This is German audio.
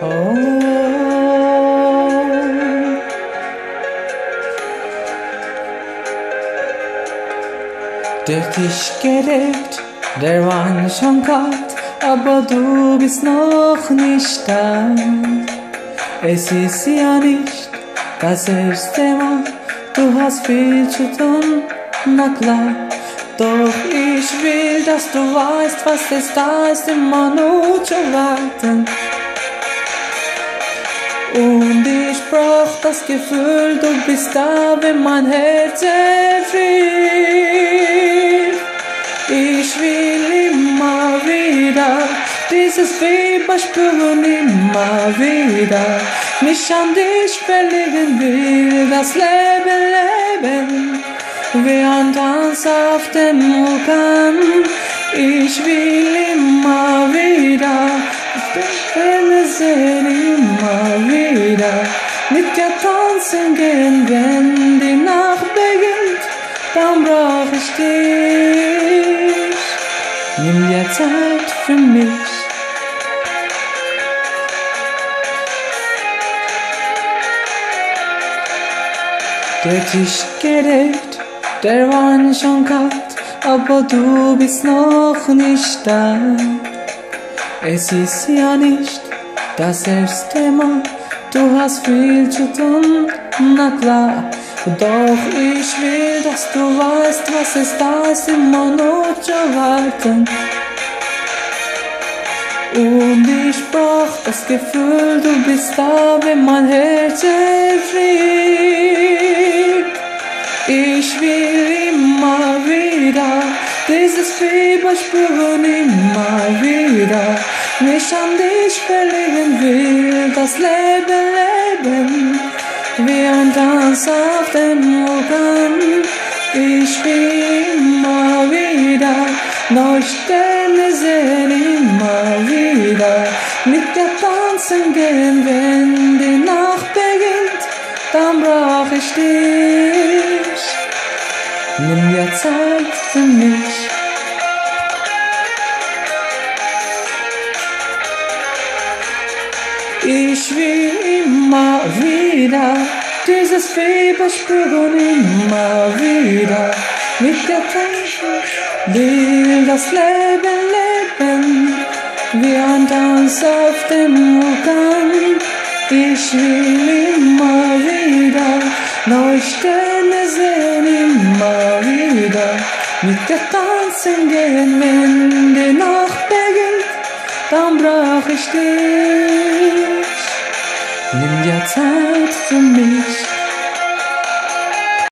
Oh. Durch dich gelebt, der Wein schon kalt, aber du bist noch nicht da. Es ist ja nicht das erste Mal, du hast viel zu tun, na klar. Doch ich will, dass du weißt, was es da ist, immer nur zu warten. Und ich brauch das Gefühl, du bist da, wenn mein Herz erfriert. Ich will immer wieder dieses Fieber spüren, immer wieder mich an dich verlegen, will das Leben wie ein Tanz auf dem Vulkan. Ich will immer wieder deine Seele immer wieder mit dir tanzen gehen, wenn die Nacht beginnt, dann brauch ich dich. Nimm dir Zeit für mich. Durch dich gelebt, der Wein schon kalt, aber du bist noch nicht da. Es ist ja nicht das erste Mal, du hast viel zu tun, na klar. Doch ich will, dass du weißt, was es da ist, immer nur zu warten. Und ich brauch das Gefühl, du bist da, wenn mein Herz erfriert. Ich will immer wieder dieses Fieber spüren, immer wieder mich an dich verlegen, will das Leben wie ein Tanz auf dem Vulkan. Ich will immer wieder neue Sterne sehen, immer wieder mit dir tanzen gehen, wenn die Nacht beginnt, dann brauch ich dich. Nimm dir Zeit für mich. Ich will immer wieder dieses Fieber spüren, immer wieder mit dir tanzen, will das Leben wie ein Tanz auf dem Vulkan. Ich will immer wieder neue Sterne sehen, immer wieder mit dir tanzen gehen, wenn die Nacht beginnt, dann brauch ich dich. Nimm dir Zeit für mich.